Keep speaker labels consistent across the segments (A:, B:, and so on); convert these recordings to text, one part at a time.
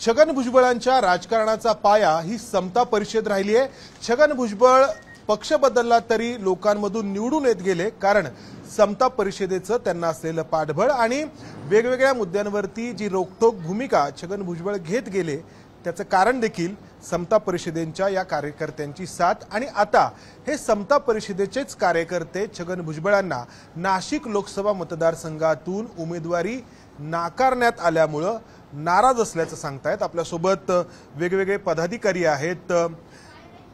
A: छगन भुजबळांच्या राजकारणाचा पाया ही समता परिषद राहिली आहे। छगन भुजबळ पक्ष बदलला तरी लोकांमधून निवडून येत गेले, कारण समता परिषदेचं त्यांना असलेलं पाठबळ आणि वेगवेगळ्या मुद्द्यांवरती जी रोखठोक भूमिका छगन भुजबळ घेत गेले त्याचं कारण देखील समता परिषदेच्या या कार्यकर्त्यांची साथ। आणि आता हे समता परिषदेचेच कार्यकर्ते छगन भुजबळांना नाशिक लोकसभा मतदारसंघातून उमेदवारी नाकारण्यात आल्यामुळे नाराज असल्याचं सांगतायत। आपल्यासोबत वेगवेगळे पदाधिकारी आहेत।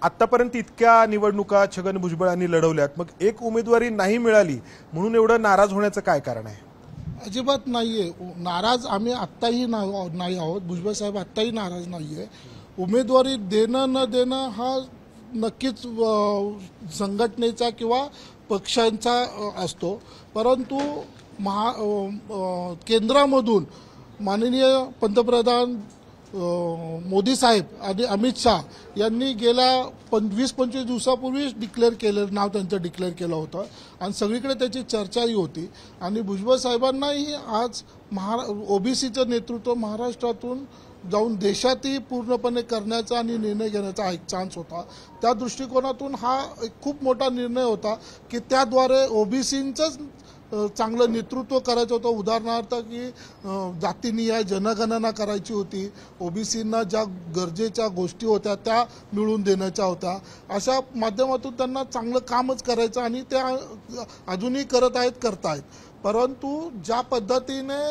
A: आतापर्यंत इतक्या निवडणुका छगन भुजबळांनी लढवल्यात, मग एक उमेदवारी नाही मिळाली म्हणून एवढं नाराज होण्याचं काय कारण आहे?
B: अजिबात नाहीये नाराज, आम्ही आत्ताही नाही आहोत। भुजबळ साहेब आत्ताही नाराज नाहीये। उमेदवारी देणं न देणं हा नक्कीच संघटनेचा किंवा पक्षांचा असतो, परंतु केंद्रामधून माननीय पंतप्रधान मोदी साहेब आणि अमित शाह यांनी गेल्या 20-25 दिवसापूर्वीच डिक्लेअर केलं, नाव त्यांचं डिक्लेअर केलं होतं आणि सगळीकडे त्याची चर्चाही होती। आणि भुजबळ साहेबांनाही आज ओबीसीचं नेतृत्व महाराष्ट्रातून जाऊन देशातही पूर्णपणे करण्याचा आणि निर्णय घेण्याचा एक चान्स होता। त्या दृष्टिकोनातून हा एक खूप मोठा निर्णय होता की त्याद्वारे ओबीसींचंच चांगलं नेतृत्व करायचं होतं। उदाहरणार्थ की जातीनिहाय जनगणना करायची होती, ओबीसींना ज्या गरजेच्या गोष्टी होत्या त्या मिळवून देण्याच्या होत्या, अशा माध्यमातून त्यांना चांगलं कामच करायचं आणि ते अजूनही करतायत। परंतु ज्या पद्धतीने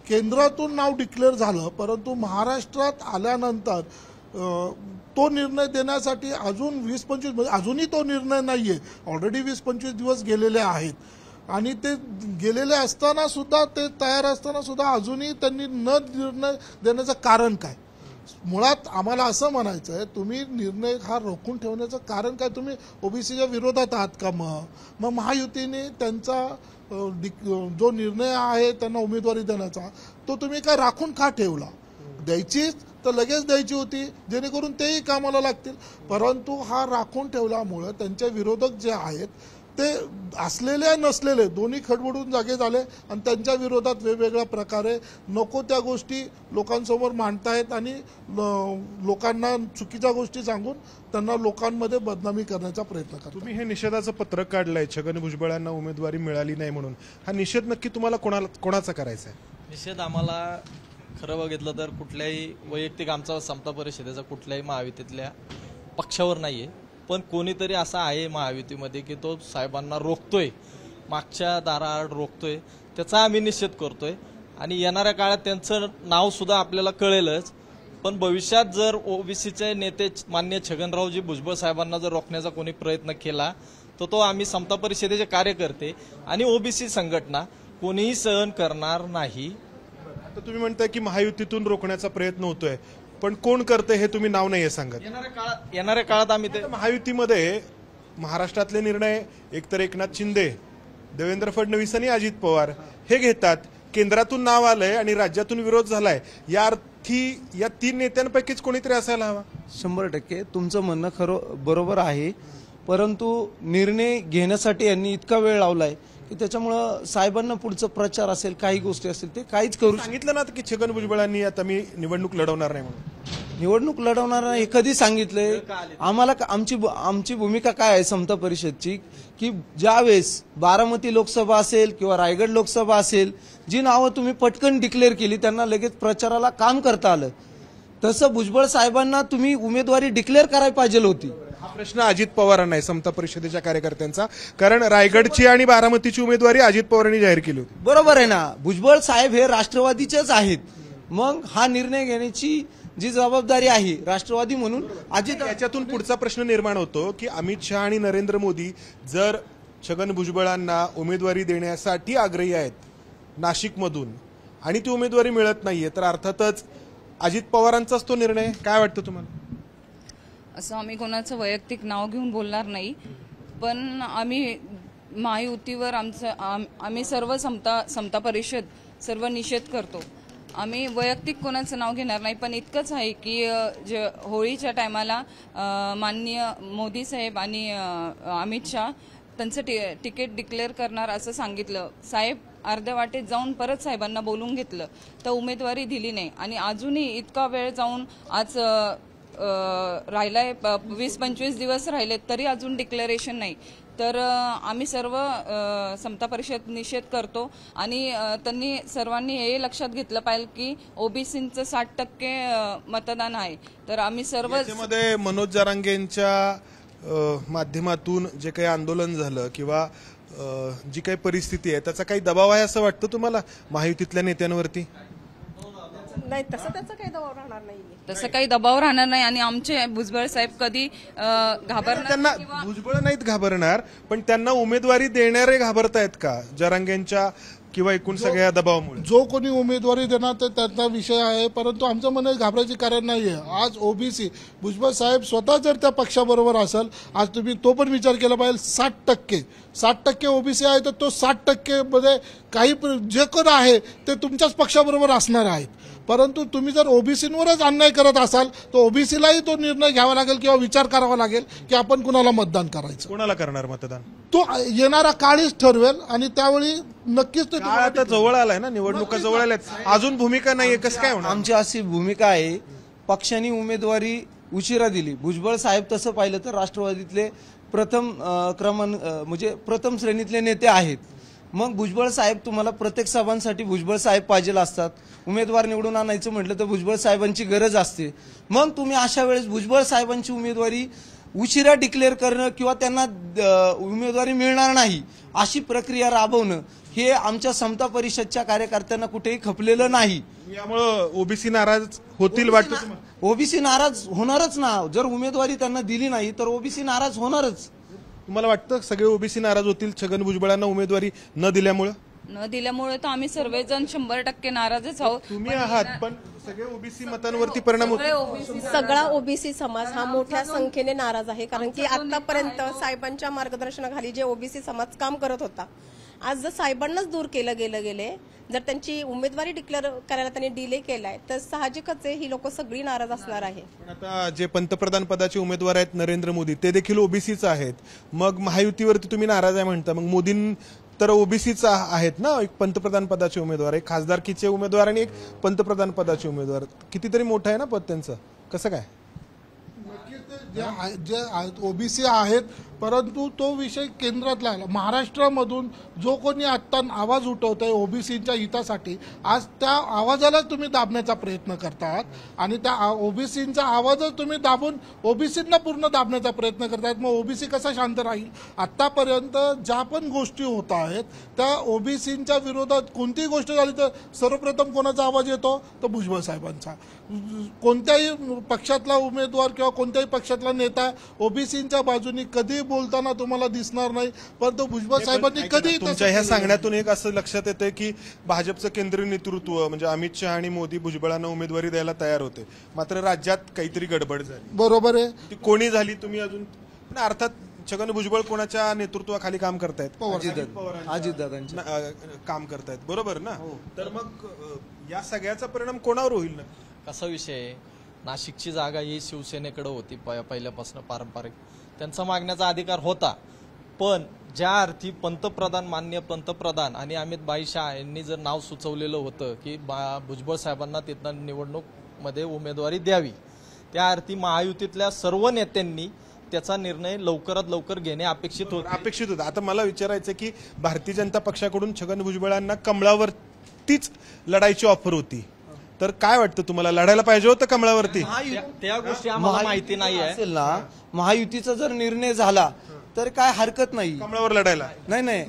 B: केंद्रातून नाव डिक्लेअर झालं, परंतु महाराष्ट्रात आल्यानंतर तो निर्णय देण्यासाठी अजून 20-25 अजूनही तो निर्णय नाहीये। ऑलरेडी 20-25 दिवस गेलेले आहेत आणि ते गेलेले असताना सुद्धा, ते तयार असताना सुद्धा अजूनही त्यांनी न निर्णय देण्याचं कारण काय? मुळात आम्हाला असं म्हणायचं आहे, तुम्ही निर्णय हा रोखून ठेवण्याचं कारण काय? तुम्ही ओबीसीच्या विरोधात आहात का? मग महायुतीने त्यांचा जो निर्णय आहे त्यांना उमेदवारी देण्याचा, तो तुम्ही काय राखून का ठेवला? द्यायचीच तर लगेच द्यायची होती, जेणेकरून तेही कामाला लागतील। परंतु हा राखून ठेवल्यामुळे त्यांचे विरोधक जे आहेत ते असलेले नसलेले दोन्ही खडबडून जागे झाले आणि त्यांच्या विरोधात वेगवेगळ्या प्रकारे नको त्या गोष्टी लोकांसमोर मांडतायत आणि लोकांना चुकीच्या गोष्टी सांगून त्यांना लोकांमध्ये बदनामी करण्याचा प्रयत्न करतात।
A: तुम्ही हे निषेधाचं पत्रक काढलंय छगन भुजबळांना उमेदवारी मिळाली नाही म्हणून, हा निषेध नक्की तुम्हाला कोणाचा करायचा आहे?
C: निषेध आम्हाला खरं बघितलं तर कुठल्याही वैयक्तिक आमचा समता परिषदेचा कुठल्याही महायुतीतल्या पक्षावर नाहीये, पण कोणीतरी असा आहे महायुतीमध्ये की तो साहेबांना रोखतोय, मागच्या दाराआड रोखतोय, त्याचा आम्ही निषेध करतोय। आणि येणाऱ्या काळात त्यांचं नाव सुद्धा आपल्याला कळेलच, पण भविष्यात जर ओबीसीचे नेते माननीय छगनरावजी भुजबळ साहेबांना जर रोखण्याचा कोणी प्रयत्न केला तर तो आम्ही समता परिषदेचे कार्यकर्ते आणि ओबीसी संघटना कोणीही सहन करणार नाही।
A: आता तुम्ही म्हणताय की महायुतीतून रोखण्याचा प्रयत्न होतोय, पण कोण करते हे तुम्ही नाव नाहीये सांगत।
C: येणाऱ्या काळात आम्ही ते
A: महायुतीमध्ये महाराष्ट्रातले निर्णय एकतर एकनाथ शिंदे, देवेंद्र फडणवीस आणि अजित पवार हे घेतात। केंद्रातून नाव आलंय आणि राज्यातून विरोध झालाय, या अर्थी या 3 नेत्यांपैकीच कोणीतरी असायला हवा।
D: 100% तुमचं म्हणणं खरं बरोबर आहे, परंतु निर्णय घेण्यासाठी यांनी इतका वेळ लावलाय की त्याच्यामुळे साहेबांना पुढचा प्रचार असेल, काही गोष्टी असतील, ते काहीच करू
A: सांगितलं ना की छगन भुजबळांनी आता मी निवडणूक लढवणार नाही म्हणून।
D: निवडणूक लढवणार हे कधी सांगितलंय आम्हाला? आमची भूमिका काय आहे समता परिषदची की ज्यावेळेस बारामती लोकसभा असेल किंवा रायगड लोकसभा असेल, जी नावं तुम्ही पटकन डिक्लेअर केली त्यांना लगेच प्रचाराला काम करता आलं, तसं भुजबळ साहेबांना तुम्ही उमेदवारी डिक्लेअर करायला पाहिजे होती।
A: हा प्रश्न अजित पवारांना आहे, समता परिषदेच्या कार्यकर्त्यांचा, कारण रायगडची आणि बारामतीची उमेदवारी अजित पवारांनी जाहीर केली होती।
D: बरोबर आहे ना, भुजबळ साहेब हे राष्ट्रवादीचेच आहेत, मग हा निर्णय घेण्याची जी जबाबदारी आहे राष्ट्रवादी म्हणून अजित।
A: याच्यातून पुढचा प्रश्न निर्माण होतो की अमित शहा आणि नरेंद्र मोदी जर छगन भुजबळांना उमेदवारी देण्यासाठी आग्रही आहेत नाशिकमधून आणि ती उमेदवारी मिळत नाहीये, तर अर्थातच अजित पवारांचाच तो निर्णय। काय वाटतं तुम्हाला?
E: असं आम्ही कोणाचं वैयक्तिक नाव घेऊन बोलणार नाही, पण आम्ही महायुतीवर आम्ही सर्व समता परिषद सर्व निषेध करतो। आम्ही वैयक्तिक कोणाचं नाव घेणार नाही, पण इतकंच आहे की जे होळीच्या टायमाला माननीय मोदी साहेब आणि अमित शाह त्यांचं तिकीट डिक्लेअर करणार असं सांगितलं। साहेब अर्ध्या वाटेत जाऊन परत साहेबांना बोलून घेतलं तर उमेदवारी दिली नाही आणि अजूनही इतका वेळ जाऊन आज राहिलाय 20-25 दिवस राहिले तरी अजून डिक्लेरेशन नाही. तर आम्ही सर्व समता परिषद निषेध करतो आणि त्यांनी सर्वांनी हे लक्षात घेतलं पाहिजे की ओबीसीचं 60% मतदान आहे. तर आम्ही सर्व
A: त्यामध्ये मनोज जरांगेंच्या माध्यमातून जे काही आंदोलन झालं किंवा जी काही परिस्थिती आहे त्याचा काही दबाव आहे असं वाटतं तुम्हाला महायुतीतल्या नेत्यांवरती?
F: नाही, तसं त्याचा काही दबाव राहणार नाही.
E: तसं काही दबाव राहणार नाही आणि आमचे भुजबळ साहेब कधी घाबरणार
A: त्यांना भुजबळ नाहीत घाबरणार, पण त्यांना उमेदवारी देणारे घाबरतायत का जरांगेंच्या किंवा एकूण सगळ्या दबावामुळे?
B: जो कोणी उमेदवारी देणार तर त्यांचा विषय आहे, परंतु आमच्या मनात घाबरायचे कारण नाहीये. आज ओबीसी भुजबळ साहेब स्वतः जर त्या पक्षाबरोबर असेल, आज तुम्ही तो पण विचार केला पाहिजे. 60% ओबीसी आहे तर तो 60% मध्ये काही जे कोण आहे ते तुमच्याच पक्षाबरोबर असणार आहेत. परंतु तुम्ही जर ओबीसीवरच अन्याय करत असाल तर ओबीसीलाही तो निर्णय घ्यावा लागेल किंवा विचार करावा लागेल की आपण कुणाला मतदान करायचं.
A: कोणाला करणार मतदान
B: तो येणारा काळीच ठरवेल आणि त्यावेळी नक्कीच ते
A: काळ आता जवळ आलाय ना, निवडणुका जवळ आल्यात, अजून भूमिका नाहीये, कसं काय होणार?
D: आमची अशी भूमिका आहे, पक्षाने उमेदवारी उशिरा दिली. भुजबळ साहेब तसं पाहिलं तर राष्ट्रवादीतले प्रथम श्रेणीतले नेते आहेत. मग भुजबळ साहेब तुम्हाला प्रत्येक सभांसाठी भुजबळ साहेब पाहिजे असतात. उमेदवार निवडून आणायचं म्हटलं तर भुजबळ साहेबांची गरज असते. मग तुम्ही अशा वेळेस भुजबळ साहेबांची उमेदवारी उशिरा डिक्लेअर करणं किंवा त्यांना उमेदवारी मिळणार नाही अशी प्रक्रिया राबवणं हे आमच्या समता परिषदच्या कार्यकर्त्यांना कुठेही खपलेलं नाही.
A: यामुळं ओबीसी नाराज होतील वाटतं तुम्हाला?
D: ओबीसी नाराज होणारच ना. जर उमेदवारी त्यांना दिली नाही तर ओबीसी नाराज होणारच.
A: तुम्हाला वाटतं सगळे ओबीसी नाराज होतील छगन भुजबळांना उमेदवारी न दिल्यामुळं?
E: न दिल्यामुळे तर आम्ही सर्वजण 100% नाराजच आहोत.
A: तुम्ही आहात, पण सगळे ओबीसी मतांवरती परिणाम होतो.
F: सगळा ओबीसी समाज हा मोठ्या संख्येने नाराज आहे, कारण की आतापर्यंत साहेबांच्या मार्गदर्शनाखाली जे ओबीसी समाज काम करत होता, आज जर साहेबांनाच दूर केलं गेले, जर त्यांची उमेदवारी डिक्लेअर करायला त्यांनी डिले केलाय तर साहजिकच ही लोक सगळी नाराज असणार आहे.
A: पण आता जे पंतप्रधान पदाचे उमेदवार आहेत नरेंद्र मोदी, ते देखील ओबीसीच आहेत. मग महायुतीवरती तुम्ही नाराज आहे म्हणता, मग मोदी तर ओबीसीच आहेत ना. एक पंतप्रधान पदाचे उमेदवार, एक खासदारकीचे उमेदवार आणि एक पंतप्रधान पदाचे उमेदवार. कितीतरी मोठं आहे ना पद त्यांचं, कसं काय?
B: जे ओबीसी आहेत, परंतु तो विषय केंद्रातला आला. महाराष्ट्रामधून जो कोणी आता आवाज उठवतोय ओबीसीच्या हितासाठी, आज त्या आवाजालाच तुम्ही दाबण्याचा प्रयत्न करतात आणि त्या ओबीसीचा आवाजच तुम्ही दाबून ओबीसींना पूर्ण दाबण्याचा प्रयत्न करतात. मग ओबीसी कसा शांत राहील? आतापर्यंत ज्या पण गोष्टी होत आहेत त्या ओबीसीच्या विरोधात कोणतीही गोष्ट झाली तर सर्वप्रथम कोणाचा आवाज येतो? तर भुजबळ साहेबांचा. कोणत्याही पक्षातला उमेदवार किंवा कोणत्याही पक्षातला नेता ओबीसीच्या बाजूनी कधी बोलताना तुम्हाला दिसणार नाही, परंतु भुजबळ साहेबांनी कधी.
A: तुमच्या ह्या सांगण्यातून एक असं लक्षात येतंय की भाजपचं केंद्रीय नेतृत्व म्हणजे अमित शहा आणि मोदी भुजबळांना उमेदवारी द्यायला तयार होते, मात्र राज्यात काहीतरी गडबड झाली.
B: बरोबर आहे.
A: ती कोणी झाली तुम्ही अजून? अर्थात छगन भुजबळ कोणाच्या नेतृत्वाखाली काम करतायत?
D: अजितदादांच्या
A: काम करतायत, बरोबर ना? तर मग या सगळ्याचा परिणाम कोणावर होईल ना?
C: कसा विषय आहे, नाशिकची जागा ही शिवसेनेकडे होती पहिल्यापासून पारंपरिक, त्यांचा मागण्याचा अधिकार होता. पण ज्या अर्थी माननीय पंतप्रधान आणि अमित भाई शाह यांनी जर नाव सुचवलेलं होतं की भुजबळ साहेबांना तिथं निवडणूक मध्ये उमेदवारी द्यावी, त्या अर्थी महायुतीतल्या सर्व नेत्यांनी त्याचा निर्णय लवकरात लवकर घेणे अपेक्षित होतं.
A: आता मला विचारायचं की भारतीय जनता पक्षाकडून छगन भुजबळांना कमळावरतीच लढायची ऑफर होती, तर काय वाटतं तुम्हाला, लढायला पाहिजे होतं कमळावरती?
C: त्या गोष्टी आम्हाला माहिती नाही
D: असेल ना. महायुतीचा जर निर्णय झाला तर काय हरकत नाही
A: कमळावर लढायला.
D: नाही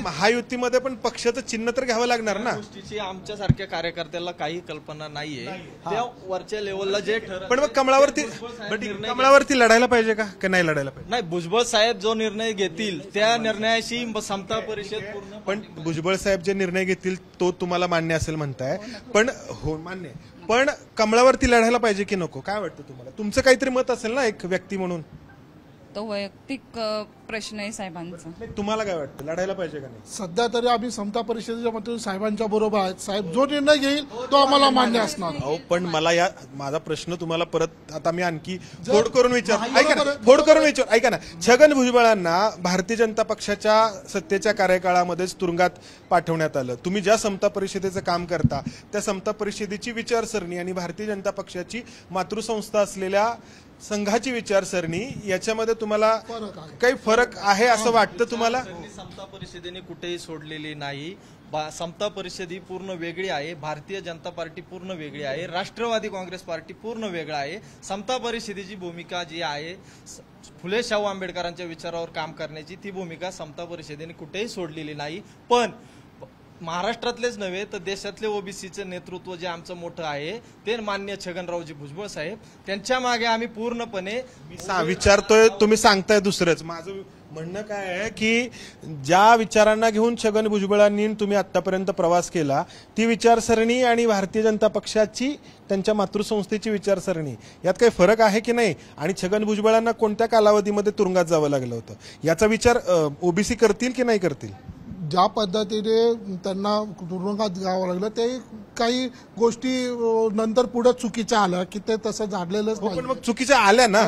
A: महायुतीमध्ये पण पक्षाचं चिन्ह तर घ्यावं लागणार ना.
C: गोष्टीची आमच्यासारख्या कार्यकर्त्याला काही कल्पना नाहीये, त्या वरच्या लेवलला जे ठरलं.
A: पण मग कमळावरती लढायला पाहिजे का नाही लढायला पाहिजे?
C: नाही, भुजबळ साहेब जो निर्णय घेतील त्या निर्णयाशी समता परिषद पूर्ण.
A: पण भुजबळ साहेब जे निर्णय घेतील तो तुम्हाला मान्य असेल म्हणताय, पण हो मान्य, पण कमळावरती लढायला पाहिजे की नको, काय वाटतं तुम्हाला? तुमचं काहीतरी मत असेल ना एक व्यक्ती म्हणून.
E: तो वैयक्तिक प्रश्न आहे साहेबांचा.
A: नाही, तुम्हाला काय वाटतं, लढायला पाहिजे का नाही?
B: सध्या तरी आम्ही समता परिषदेच्या मते साहेबांच्या बरोबर आहेत. साहेब जो निर्णय घेईल तो आम्हाला मान्य असणार.
A: अहो पण मला माझा प्रश्न तुम्हाला परत आता मी आणखी फोड करून ऐका ना, छगन भुजबळांना भारतीय जनता पक्षाच्या सत्तेच्या कार्यकाळामध्येच तुरुंगात पाठवण्यात आलं. तुम्ही ज्या समता परिषदेचं काम करता त्या समता परिषदेची विचारसरणी आणि भारतीय जनता पक्षाची मातृसंस्था असलेल्या संघाची विचारसरणी याच्यामध्ये तुम्हाला काही फरक आहे असं वाटतं तुम्हाला?
C: समता परिषदेने कुठेही सोडलेली नाही. समता परिषद ही पूर्ण वेगळी आहे, भारतीय जनता पार्टी पूर्ण वेगळी आहे, राष्ट्रवादी काँग्रेस पार्टी पूर्ण वेगळा आहे. समता परिषदेची भूमिका जी आहे फुले शाहू आंबेडकरांच्या विचारावर काम करण्याची, ती भूमिका समता परिषदेने कुठेही सोडलेली नाही. पण महाराष्ट्रातलेच नव्हे तर देशातले ओबीसीचं नेतृत्व जे आमचं मोठं आहे ते माननीय छगनरावजी भुजबळ साहेब, त्यांच्या मागे आम्ही पूर्णपणे
A: विचारतोय, तुम्ही सांगताय दुसरंच. माझं म्हणणं काय आहे की ज्या विचारांना घेऊन छगन भुजबळांनी तुम्ही आतापर्यंत प्रवास केला ती विचारसरणी आणि भारतीय जनता पक्षाची त्यांच्या मातृसंस्थेची विचारसरणी यात काही फरक आहे की नाही? आणि छगन भुजबळांना कोणत्या कालावधीमध्ये तुरुंगात जावं लागलं होतं याचा विचार ओबीसी करतील की नाही करतील?
B: ज्या पद्धतीने त्यांना तुरुंगात जावं लागलं ते काही गोष्टी नंतर पुढे चुकीच्या आल्या की ते तसं झालेलंच
A: पण
B: नाही.
A: मग चुकीच्या आल्या ना.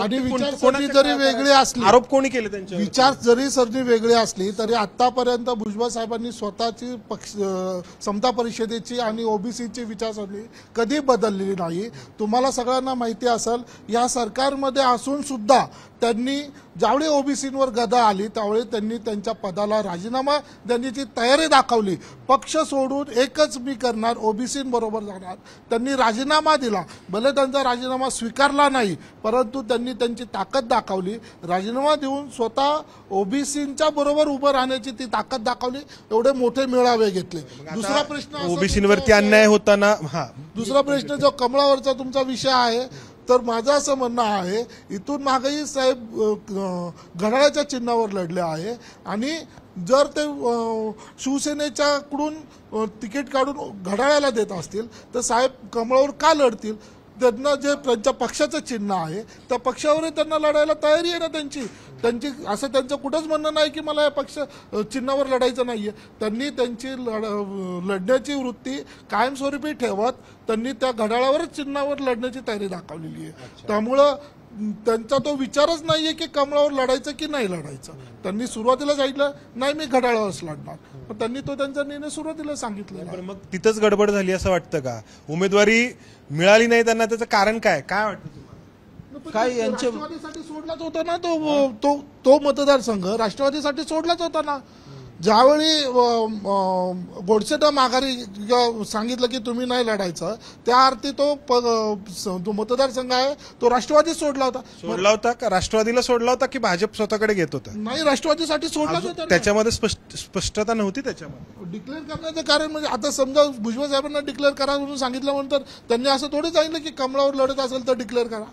B: आणि विचारसरणी जरी वेगळी असली,
A: आरोप कोणी केले त्यांच्यावर?
B: विचारसरणी वेगळी असली तरी आतापर्यंत भुजबळ साहेबांनी स्वतःची समता परिषदेची आणि ओबीसीची विचारसरणी कधी बदललेली नाही. तुम्हाला सगळ्यांना माहिती असेल, या सरकारमध्ये असून सुद्धा त्यांनी ज्यावेळी ओबीसींवर गदा आली त्यावेळी त्यांनी त्यांच्या पदाला राजीनामा देण्याची तयारी दाखवली. पक्ष सोडून एकच मी करणार, ओबीसींबरोबर जाणार, त्यांनी राजीनामा दिला. भले त्यांचा राजीनामा स्वीकारला नाही परंतु त्यांनी त्यांची ताकद दाखवली. राजीनामा देऊन स्वतः ओबीसींच्या बरोबर उभं राहण्याची ती ताकद दाखवली. एवढे मोठे मेळावे घेतले. दुसरा प्रश्न
A: ओबीसींवरती अन्याय होताना
B: दुसरा प्रश्न जो कमळावरचा तुमचा विषय आहे, तर माझं असं म्हणणं आहे इथून मागेही साहेब घड्याळाच्या चिन्हावर लढले आहे आणि जर ते शिवसेनेच्याकडून तिकीट काढून घड्याळाला देत असतील तर साहेब कमळावर का लढतील? त्यांना जे त्यांच्या पक्षाचं चिन्ह आहे त्या पक्षावरही त्यांना लढायला तयारी आहे ना त्यांची असं त्यांचं कुठंच म्हणणं नाही की मला या पक्ष चिन्हावर लढायचं नाहीये. त्यांनी त्यांची लढण्याची वृत्ती कायमस्वरूपी ठेवत त्यांनी त्या घड्याळावरच चिन्हावर लढण्याची तयारी दाखवलेली आहे. त्यामुळं त्यांचा तो विचारच नाहीये की कमळावर लढायचं की नाही लढायचं. त्यांनी सुरुवातीला सांगितलं नाही मी घड्याळावरच लढणार, पण त्यांनी तो त्यांचा निर्णय सुरुवातीला सांगितलं.
A: पण मग तिथंच गडबड झाली असं वाटतं का? उमेदवारी मिळाली नाही त्यांना, त्याचं कारण काय वाटतं तुम्हाला?
B: काय राष्ट्रवादीसाठी सोडलाच होता ना तो मतदारसंघ राष्ट्रवादीसाठी सोडलाच होता ना. ज्यावेळी गोडसेनं माघारी सांगितलं की तुम्ही नाही लढायचं त्या अर्थी तो मतदारसंघ आहे तो राष्ट्रवादी सोडला होता
A: का? राष्ट्रवादीला सोडला होता की भाजप स्वतःकडे घेत होता?
B: नाही, राष्ट्रवादीसाठी सोडलाच होता.
A: त्याच्यामध्ये स्पष्टता नव्हती. त्याच्यामध्ये
B: डिक्लेअर करण्याचं कारण म्हणजे आता समजा भुजबळ साहेबांना डिक्लेअर करा म्हणून सांगितल्यानंतर त्यांनी असं थोडी सांगितलं की कमळावर लढत असेल तर डिक्लेअर करा,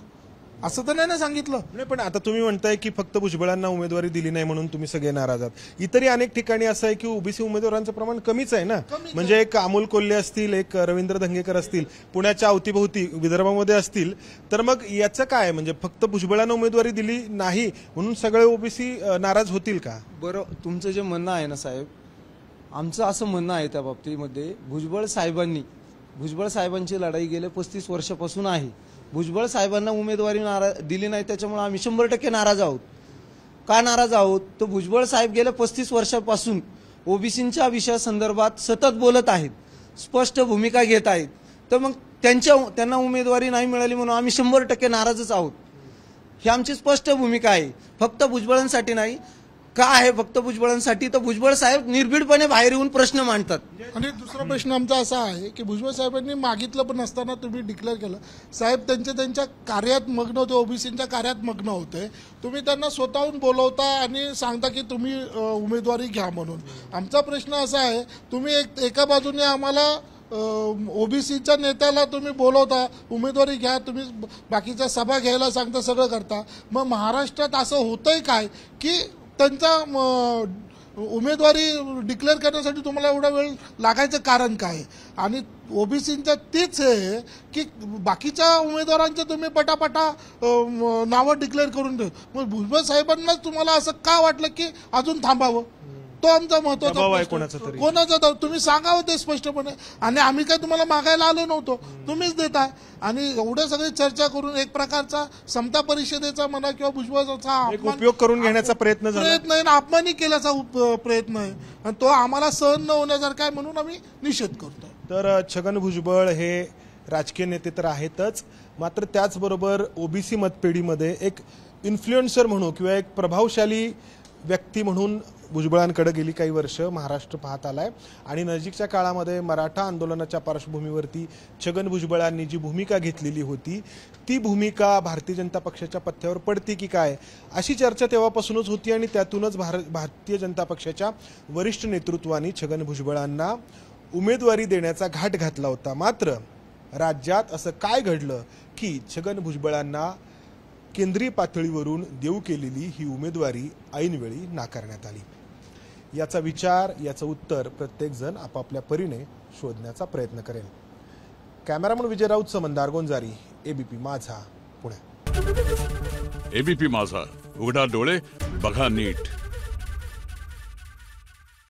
B: असं तर नाही ना सांगितलं.
A: नाही, पण आता तुम्ही म्हणताय की फक्त भुजबळांना उमेदवारी दिली नाही म्हणून तुम्ही सगळे नाराज आहात. इतरही अनेक ठिकाणी असं आहे की ओबीसी उमेदवारांचं प्रमाण कमीच आहे ना. म्हणजे एक अमोल कोल्हे असतील, एक रवींद्र धंगेकर असतील, पुण्याच्या अवतीभोवती विदर्भामध्ये असतील, तर मग याचं काय म्हणजे फक्त भुजबळांना उमेदवारी दिली नाही म्हणून सगळे ओबीसी नाराज होतील का?
D: बरं, तुमचं जे म्हणणं आहे ना साहेब, आमचं असं म्हणणं आहे त्या बाबतीमध्ये भुजबळ साहेबांची लढाई गेल्या 35 वर्षापासून आहे. भुजबळ साहेबांना उमेदवारी दिली नाही त्याच्यामुळे आम्ही 100% नाराज आहोत. का नाराज आहोत? तर भुजबळ साहेब गेल्या 35 वर्षापासून ओबीसींच्या विषयासंदर्भात सतत बोलत आहेत, स्पष्ट भूमिका घेत आहेत. तर मग त्यांना उमेदवारी नाही मिळाली म्हणून आम्ही 100% नाराजच आहोत. ही आमची स्पष्ट भूमिका आहे. फक्त भुजबळांसाठी नाही. का आहे फक्त भुजबळांसाठी? तर भुजबळ साहेब निर्भीडपणे बाहेर येऊन प्रश्न मांडतात.
B: आणि दुसरा प्रश्न आमचा असा आहे की भुजबळ साहेबांनी मागितलं पण नसताना तुम्ही डिक्लेअर केलं. साहेब त्यांच्या कार्यात मग्न होते, ओबीसीच्या कार्यात मग्न होते. तुम्ही त्यांना स्वतःहून बोलवता आणि सांगता की तुम्ही उमेदवारी घ्या म्हणून. आमचा प्रश्न असा आहे, तुम्ही एका बाजूने आम्हाला ओबीसीच्या नेत्याला तुम्ही बोलवता, उमेदवारी घ्या, तुम्ही बाकीच्या सभा घ्यायला सांगता, सगळं करता. मग महाराष्ट्रात असं होतंय काय की त्यांचा उमेदवारी डिक्लेअर करण्यासाठी तुम्हाला एवढा वेळ लागायचं कारण काय? आणि ओबीसींचं तेच आहे की बाकीच्या उमेदवारांचे तुम्ही पटापटा नावं डिक्लेअर करून ठेव, मग भुजबळ साहेबांनाच तुम्हाला असं का वाटलं की अजून थांबावं? तो आमचा
A: दबाव आहे
B: महत्वाचा
A: कोणाचा तरी.
B: कोणाचा दबाव? तुम्ही सांगावं ते स्पष्टपणे. आणि आम्ही काय तुम्हाला मागायला आलो नव्हतो, तुम्हीच देताय. आणि एवढे सगळी चर्चा करून एक प्रकारचा समता परिषदेचा म्हणा किंवा भुजबळाचा
A: एक उपयोग करून घेण्याचा प्रयत्न झाला.
B: प्रयत्न आहे ना, अपमानी केल्याचा प्रयत्न आहे. आणि तो आम्हाला सहन न होण्यासारखा आहे, म्हणून आम्ही निषेध करतोय.
A: तर छगन भुजबळ हे राजकीय नेते तर आहेतच, मात्र त्याचबरोबर ओबीसी मतपेढीमध्ये एक इन्फ्लुएन्सर म्हणून किंवा एक प्रभावशाली व्यक्ती म्हणून भुजबळांकडे गेली काही वर्ष महाराष्ट्र पाहत आलाय. आणि नजीकच्या काळामध्ये मराठा आंदोलनाच्या पार्श्वभूमीवरती छगन भुजबळांनी जी भूमिका घेतलेली होती ती भूमिका भारतीय जनता पक्षाच्या पथ्यावर पडते की काय, अशी चर्चा तेव्हापासूनच होती. आणि त्यातूनच भारतीय जनता पक्षाच्या वरिष्ठ नेतृत्वाने छगन भुजबळांना उमेदवारी देण्याचा घाट घातला होता. मात्र राज्यात असं काय घडलं की छगन भुजबळांना केंद्रीय पातळीवरून देऊ केलेली ही उमेदवारी ऐनवेळी नाकारण्यात आली? याचा विचार, याचं उत्तर प्रत्येकजण आपापल्या परीने शोधण्याचा प्रयत्न करेल. कॅमेरामन विजय राऊत, मंदार गोंजारी, एबीपी माझा, पुणे.
G: एबीपी माझा, उघडा डोळे बघा नीट.